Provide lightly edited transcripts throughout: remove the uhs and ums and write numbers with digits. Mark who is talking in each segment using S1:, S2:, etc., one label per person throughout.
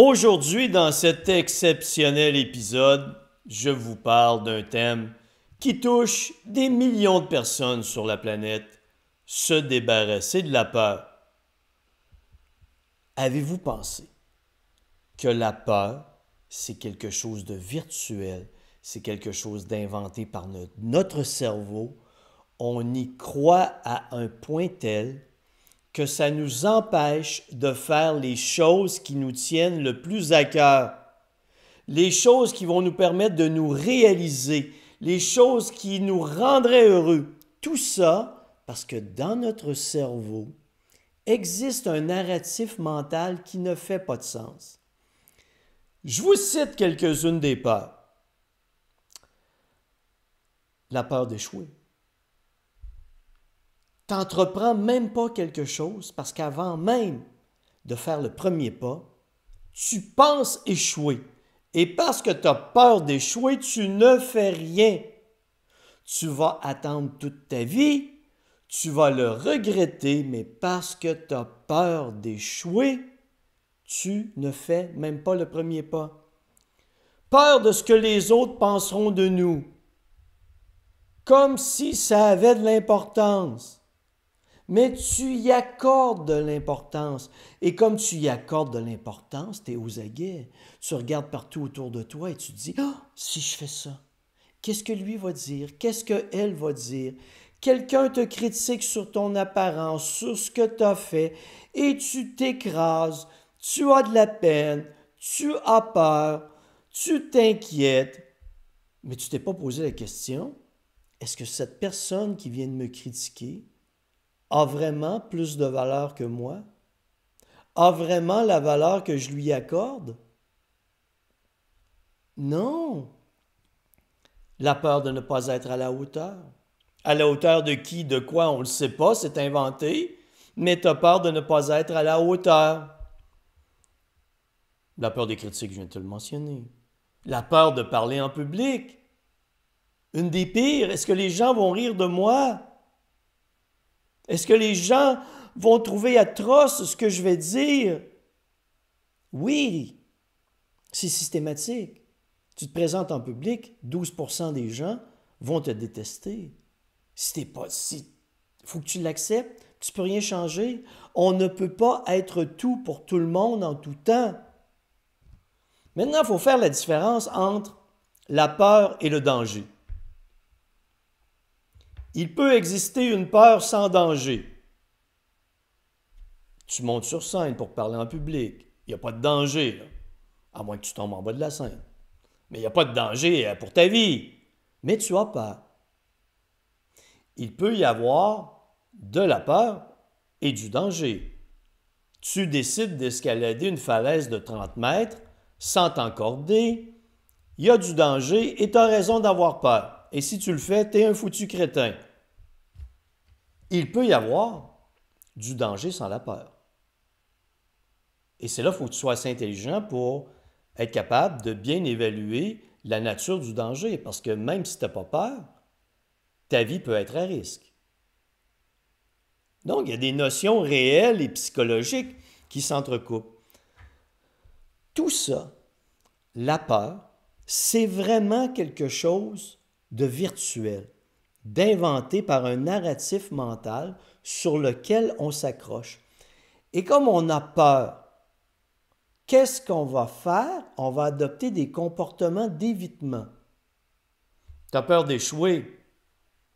S1: Aujourd'hui, dans cet exceptionnel épisode, je vous parle d'un thème qui touche des millions de personnes sur la planète, se débarrasser de la peur. Avez-vous pensé que la peur, c'est quelque chose de virtuel, c'est quelque chose d'inventé par notre cerveau? On y croit à un point tel que ça nous empêche de faire les choses qui nous tiennent le plus à cœur, les choses qui vont nous permettre de nous réaliser, les choses qui nous rendraient heureux. Tout ça parce que dans notre cerveau existe un narratif mental qui ne fait pas de sens. Je vous cite quelques-unes des peurs. La peur d'échouer. T'entreprends même pas quelque chose parce qu'avant même de faire le premier pas, tu penses échouer. Et parce que tu as peur d'échouer, tu ne fais rien. Tu vas attendre toute ta vie, tu vas le regretter, mais parce que tu as peur d'échouer, tu ne fais même pas le premier pas. Peur de ce que les autres penseront de nous. Comme si ça avait de l'importance. Mais tu y accordes de l'importance. Et comme tu y accordes de l'importance, tu es aux aguets. Tu regardes partout autour de toi et tu te dis « Ah, si je fais ça, qu'est-ce que lui va dire? Qu'est-ce qu'elle va dire? » Quelqu'un te critique sur ton apparence, sur ce que tu as fait, et tu t'écrases, tu as de la peine, tu as peur, tu t'inquiètes. Mais tu t'es pas posé la question, est-ce que cette personne qui vient de me critiquer a vraiment plus de valeur que moi? A vraiment la valeur que je lui accorde? Non. La peur de ne pas être à la hauteur. À la hauteur de qui, de quoi, on ne le sait pas, c'est inventé, mais tu as peur de ne pas être à la hauteur. La peur des critiques, je viens de te le mentionner. La peur de parler en public. Une des pires, est-ce que les gens vont rire de moi? Est-ce que les gens vont trouver atroce ce que je vais dire? Oui, c'est systématique. Tu te présentes en public, 12% des gens vont te détester. Faut que tu l'acceptes, tu ne peux rien changer. On ne peut pas être tout pour tout le monde en tout temps. Maintenant, il faut faire la différence entre la peur et le danger. Il peut exister une peur sans danger. Tu montes sur scène pour parler en public. Il n'y a pas de danger, là, à moins que tu tombes en bas de la scène. Mais il n'y a pas de danger pour ta vie. Mais tu as peur. Il peut y avoir de la peur et du danger. Tu décides d'escalader une falaise de 30 mètres sans t'encorder. Il y a du danger et tu as raison d'avoir peur. Et si tu le fais, tu es un foutu crétin. Il peut y avoir du danger sans la peur. Et c'est là qu'il faut que tu sois assez intelligent pour être capable de bien évaluer la nature du danger. Parce que même si tu n'as pas peur, ta vie peut être à risque. Donc, il y a des notions réelles et psychologiques qui s'entrecoupent. Tout ça, la peur, c'est vraiment quelque chose de virtuel, d'inventé par un narratif mental sur lequel on s'accroche. Et comme on a peur, qu'est-ce qu'on va faire? On va adopter des comportements d'évitement. Tu as peur d'échouer,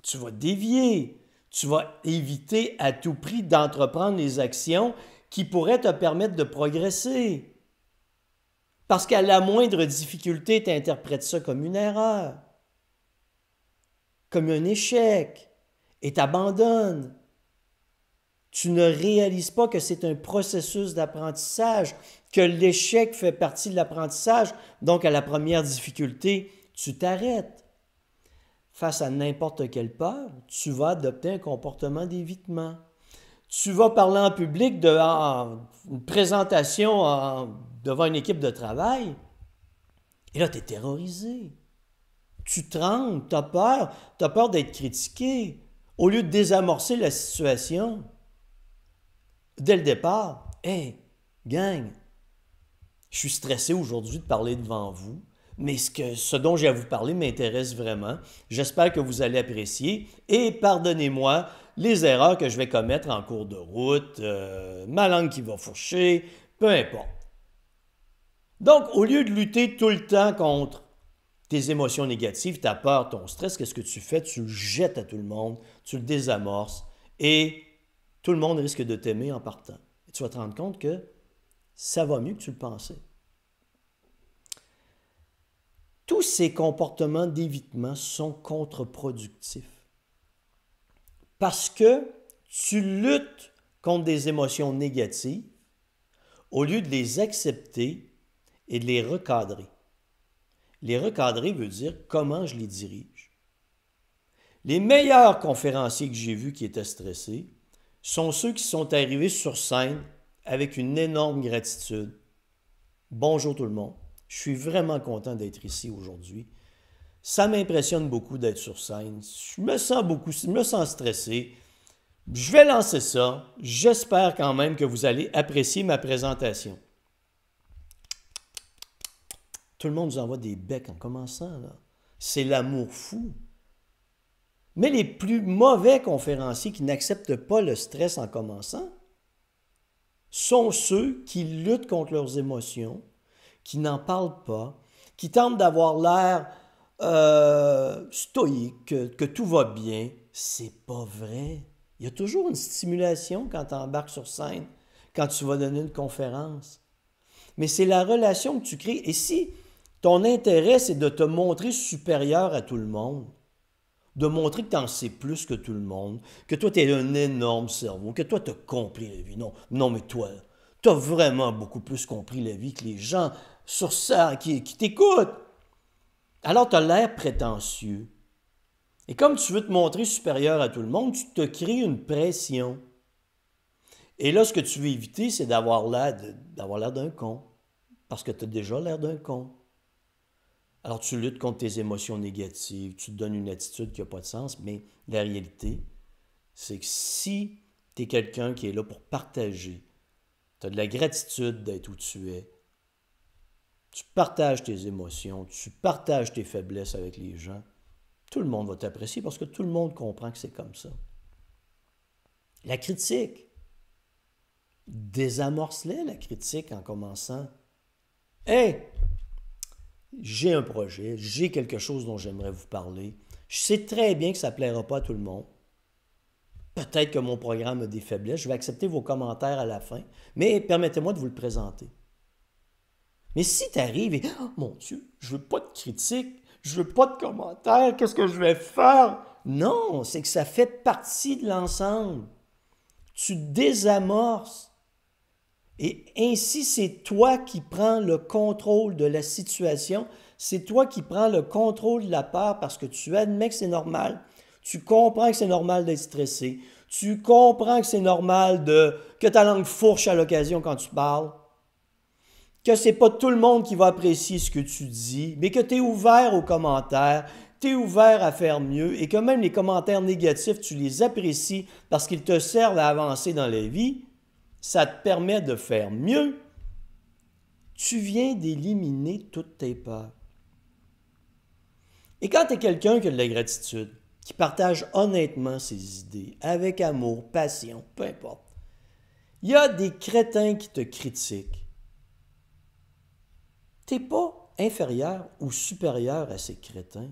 S1: tu vas dévier, tu vas éviter à tout prix d'entreprendre les actions qui pourraient te permettre de progresser. Parce qu'à la moindre difficulté, tu interprètes ça comme une erreur, comme un échec, et t'abandonnes. Tu ne réalises pas que c'est un processus d'apprentissage, que l'échec fait partie de l'apprentissage, donc à la première difficulté, tu t'arrêtes. Face à n'importe quelle peur, tu vas adopter un comportement d'évitement. Tu vas parler en public devant une présentation devant une équipe de travail, et là, tu es terrorisé. Tu trembles, tu as peur d'être critiqué. Au lieu de désamorcer la situation, dès le départ, « Hey, gang, Je suis stressé aujourd'hui de parler devant vous, mais ce dont j'ai à vous parler m'intéresse vraiment. J'espère que vous allez apprécier et pardonnez-moi les erreurs que je vais commettre en cours de route, ma langue qui va fourcher, peu importe. Donc, au lieu de lutter tout le temps contre tes émotions négatives, ta peur, ton stress, qu'est-ce que tu fais? Tu le jettes à tout le monde, tu le désamorces et tout le monde risque de t'aimer en partant. Et tu vas te rendre compte que ça va mieux que tu le pensais. Tous ces comportements d'évitement sont contre-productifs parce que tu luttes contre des émotions négatives au lieu de les accepter et de les recadrer. Les recadrer veut dire comment je les dirige. Les meilleurs conférenciers que j'ai vus qui étaient stressés sont ceux qui sont arrivés sur scène avec une énorme gratitude. Bonjour tout le monde, je suis vraiment content d'être ici aujourd'hui. Ça m'impressionne beaucoup d'être sur scène. Je me sens stressé. Je vais lancer ça. J'espère quand même que vous allez apprécier ma présentation. Tout le monde nous envoie des becs en commençant, là. C'est l'amour fou. Mais les plus mauvais conférenciers qui n'acceptent pas le stress en commençant sont ceux qui luttent contre leurs émotions, qui n'en parlent pas, qui tentent d'avoir l'air stoïque, que tout va bien. C'est pas vrai. Il y a toujours une stimulation quand tu embarques sur scène, quand tu vas donner une conférence. Mais c'est la relation que tu crées. Et si ton intérêt, c'est de te montrer supérieur à tout le monde, de montrer que tu en sais plus que tout le monde, que toi, tu es un énorme cerveau, que toi, tu as compris la vie. Non, mais toi, tu as vraiment beaucoup plus compris la vie que les gens sur ça qui t'écoutent. Alors, tu as l'air prétentieux. Et comme tu veux te montrer supérieur à tout le monde, tu te crées une pression. Et là, ce que tu veux éviter, c'est d'avoir l'air d'un con. Parce que tu as déjà l'air d'un con. Alors, tu luttes contre tes émotions négatives, tu te donnes une attitude qui n'a pas de sens, mais la réalité, c'est que si tu es quelqu'un qui est là pour partager, tu as de la gratitude d'être où tu es, tu partages tes émotions, tu partages tes faiblesses avec les gens, tout le monde va t'apprécier parce que tout le monde comprend que c'est comme ça. La critique, désamorce-les la critique en commençant. Hey! J'ai un projet, j'ai quelque chose dont j'aimerais vous parler. Je sais très bien que ça ne plaira pas à tout le monde. Peut-être que mon programme a des faiblesses. Je vais accepter vos commentaires à la fin, mais permettez-moi de vous le présenter. Mais si tu arrives et « Oh mon Dieu, je veux pas de critique, je veux pas de commentaires, qu'est-ce que je vais faire? » Non, c'est que ça fait partie de l'ensemble. Tu désamorces. Et ainsi, c'est toi qui prends le contrôle de la situation, c'est toi qui prends le contrôle de la peur parce que tu admets que c'est normal, tu comprends que c'est normal d'être stressé, tu comprends que c'est normal que ta langue fourche à l'occasion quand tu parles, que c'est pas tout le monde qui va apprécier ce que tu dis, mais que tu es ouvert aux commentaires, tu es ouvert à faire mieux et que même les commentaires négatifs, tu les apprécies parce qu'ils te servent à avancer dans la vie. Ça te permet de faire mieux. Tu viens d'éliminer toutes tes peurs. Et quand tu es quelqu'un qui a de la gratitude, qui partage honnêtement ses idées, avec amour, passion, peu importe, il y a des crétins qui te critiquent. Tu n'es pas inférieur ou supérieur à ces crétins.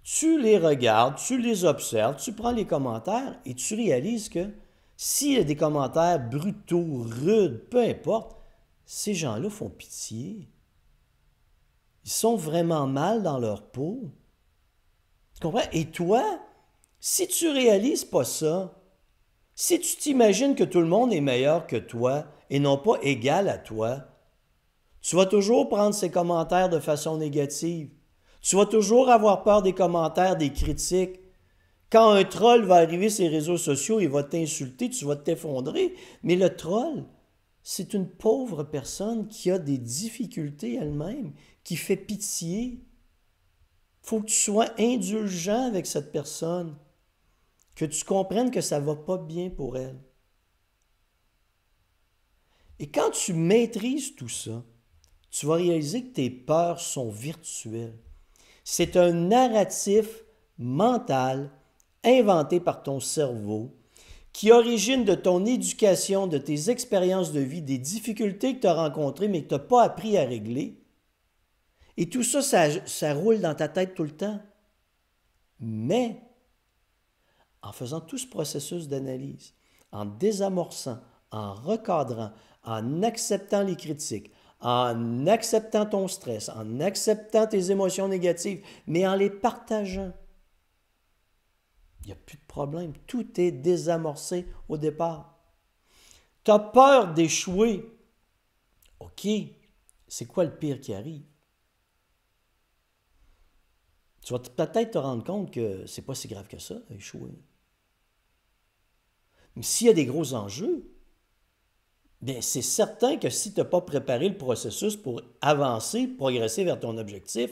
S1: Tu les regardes, tu les observes, tu prends les commentaires et tu réalises que s'il y a des commentaires brutaux, rudes, peu importe, ces gens-là font pitié. Ils sont vraiment mal dans leur peau. Tu comprends? Et toi, si tu réalises pas ça, si tu t'imagines que tout le monde est meilleur que toi et non pas égal à toi, tu vas toujours prendre ces commentaires de façon négative. Tu vas toujours avoir peur des commentaires, des critiques. Quand un troll va arriver sur les réseaux sociaux, il va t'insulter, tu vas t'effondrer. Mais le troll, c'est une pauvre personne qui a des difficultés elle-même, qui fait pitié. Il faut que tu sois indulgent avec cette personne, que tu comprennes que ça ne va pas bien pour elle. Et quand tu maîtrises tout ça, tu vas réaliser que tes peurs sont virtuelles. C'est un narratif mental inventé par ton cerveau qui origine de ton éducation, de tes expériences de vie, des difficultés que tu as rencontrées mais que tu n'as pas appris à régler. Et tout ça, ça roule dans ta tête tout le temps. Mais en faisant tout ce processus d'analyse, en désamorçant, en recadrant, en acceptant les critiques, en acceptant ton stress, en acceptant tes émotions négatives, mais en les partageant, il n'y a plus de problème. Tout est désamorcé au départ. Tu as peur d'échouer. OK, c'est quoi le pire qui arrive? Tu vas peut-être te rendre compte que c'est pas si grave que ça, échouer. Mais s'il y a des gros enjeux, bien, c'est certain que si tu n'as pas préparé le processus pour avancer, progresser vers ton objectif,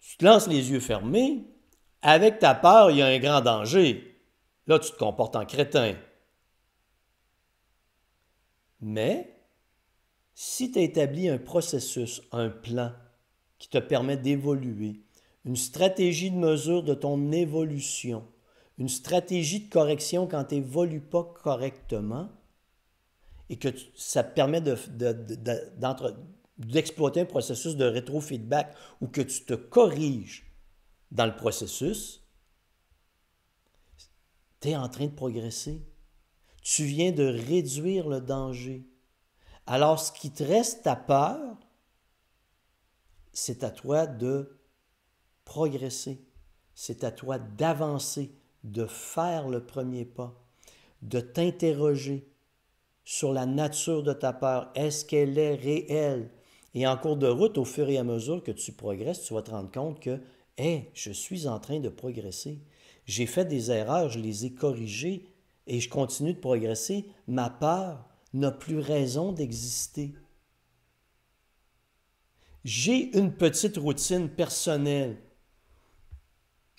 S1: tu te lances les yeux fermés, avec ta peur, il y a un grand danger. Là, tu te comportes en crétin. Mais, si tu as établi un processus, un plan qui te permet d'évoluer, une stratégie de mesure de ton évolution, une stratégie de correction quand tu n'évolues pas correctement, et que ça te permet d'exploiter un processus de rétrofeedback ou que tu te corriges dans le processus, tu es en train de progresser. Tu viens de réduire le danger. Alors, ce qui te reste, ta peur, c'est à toi de progresser. C'est à toi d'avancer, de faire le premier pas, de t'interroger sur la nature de ta peur. Est-ce qu'elle est réelle? Et en cours de route, au fur et à mesure que tu progresses, tu vas te rendre compte que « Hey, je suis en train de progresser. J'ai fait des erreurs, je les ai corrigées et je continue de progresser. Ma peur n'a plus raison d'exister. » J'ai une petite routine personnelle.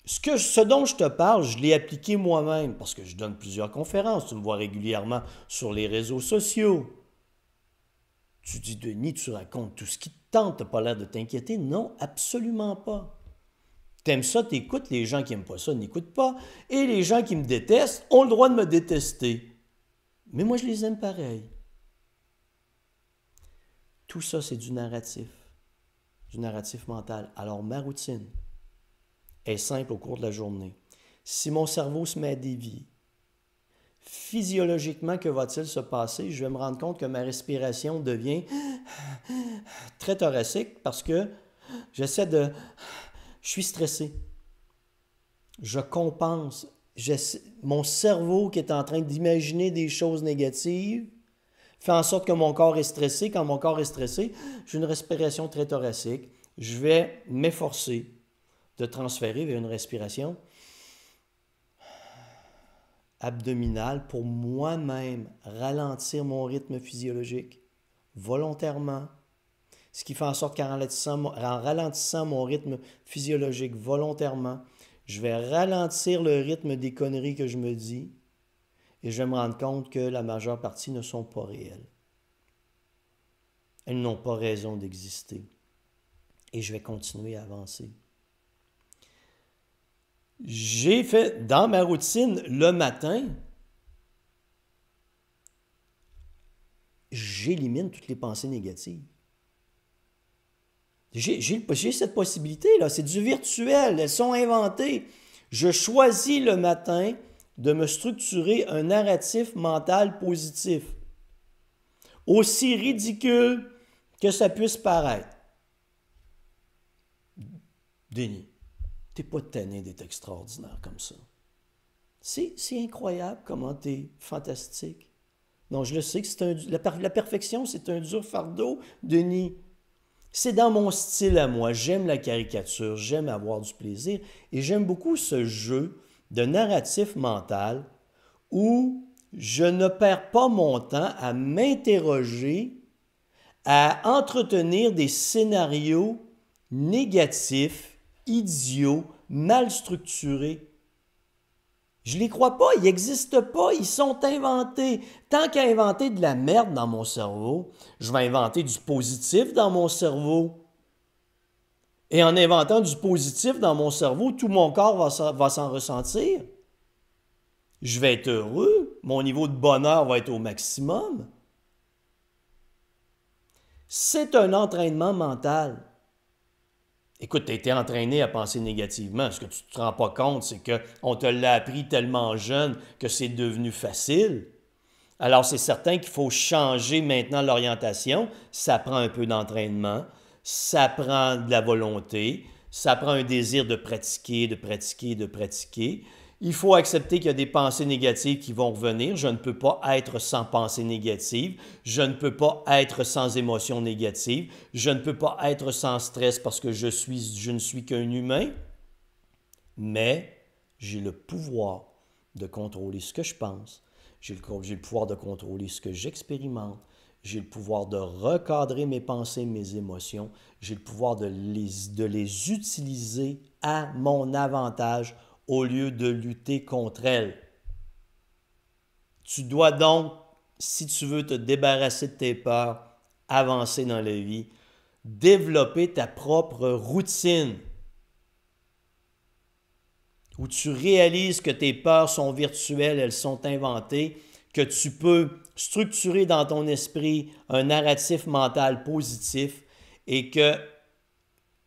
S1: Ce dont je te parle, je l'ai appliqué moi-même parce que je donne plusieurs conférences. Tu me vois régulièrement sur les réseaux sociaux. Tu dis, Denis, tu racontes tout ce qui te tente, tu n'as pas l'air de t'inquiéter. Non, absolument pas. T'aimes ça, t'écoutes. Les gens qui n'aiment pas ça n'écoutent pas. Et les gens qui me détestent ont le droit de me détester. Mais moi, je les aime pareil. Tout ça, c'est du narratif mental. Alors, ma routine est simple au cours de la journée. Si mon cerveau se met à dévier, physiologiquement, que va-t-il se passer? Je vais me rendre compte que ma respiration devient très thoracique parce que je suis stressé. Je compense. Mon cerveau qui est en train d'imaginer des choses négatives fait en sorte que mon corps est stressé. Quand mon corps est stressé, j'ai une respiration très thoracique. Je vais m'efforcer de transférer vers une respiration abdominale pour moi-même ralentir mon rythme physiologique volontairement. Ce qui fait en sorte qu'en ralentissant mon rythme physiologique volontairement, je vais ralentir le rythme des conneries que je me dis et je vais me rendre compte que la majeure partie ne sont pas réelles. Elles n'ont pas raison d'exister. Et je vais continuer à avancer. J'ai fait, dans ma routine, le matin, j'élimine toutes les pensées négatives. J'ai cette possibilité-là, c'est du virtuel, elles sont inventées. Je choisis le matin de me structurer un narratif mental positif. Aussi ridicule que ça puisse paraître. Denis, t'es pas tanné d'être extraordinaire comme ça. C'est incroyable comment t'es fantastique. Non, je le sais que la perfection, c'est un dur fardeau, Denis. C'est dans mon style à moi. J'aime la caricature, j'aime avoir du plaisir et j'aime beaucoup ce jeu de narratif mental où je ne perds pas mon temps à m'interroger, à entretenir des scénarios négatifs, idiots, mal structurés. Je ne les crois pas, ils n'existent pas, ils sont inventés. Tant qu'à inventer de la merde dans mon cerveau, je vais inventer du positif dans mon cerveau. Et en inventant du positif dans mon cerveau, tout mon corps va s'en ressentir. Je vais être heureux, mon niveau de bonheur va être au maximum. C'est un entraînement mental. Écoute, tu as été entraîné à penser négativement. Ce que tu ne te rends pas compte, c'est qu'on te l'a appris tellement jeune que c'est devenu facile. Alors, c'est certain qu'il faut changer maintenant l'orientation. Ça prend un peu d'entraînement, ça prend de la volonté, ça prend un désir de pratiquer, de pratiquer, de pratiquer. Il faut accepter qu'il y a des pensées négatives qui vont revenir. Je ne peux pas être sans pensée négative. Je ne peux pas être sans émotion négative. Je ne peux pas être sans stress parce que je ne suis qu'un humain. Mais j'ai le pouvoir de contrôler ce que je pense. J'ai le pouvoir de contrôler ce que j'expérimente. J'ai le pouvoir de recadrer mes pensées, mes émotions. J'ai le pouvoir de les utiliser à mon avantage au lieu de lutter contre elles. Tu dois donc, si tu veux te débarrasser de tes peurs, avancer dans la vie, développer ta propre routine où tu réalises que tes peurs sont virtuelles, elles sont inventées, que tu peux structurer dans ton esprit un narratif mental positif et que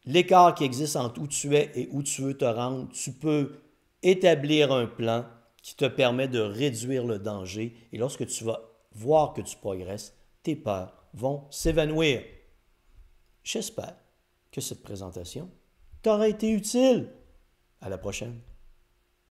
S1: l'écart qui existe entre où tu es et où tu veux te rendre, tu peux établir un plan qui te permet de réduire le danger et lorsque tu vas voir que tu progresses, tes peurs vont s'évanouir. J'espère que cette présentation t'aura été utile. À la prochaine.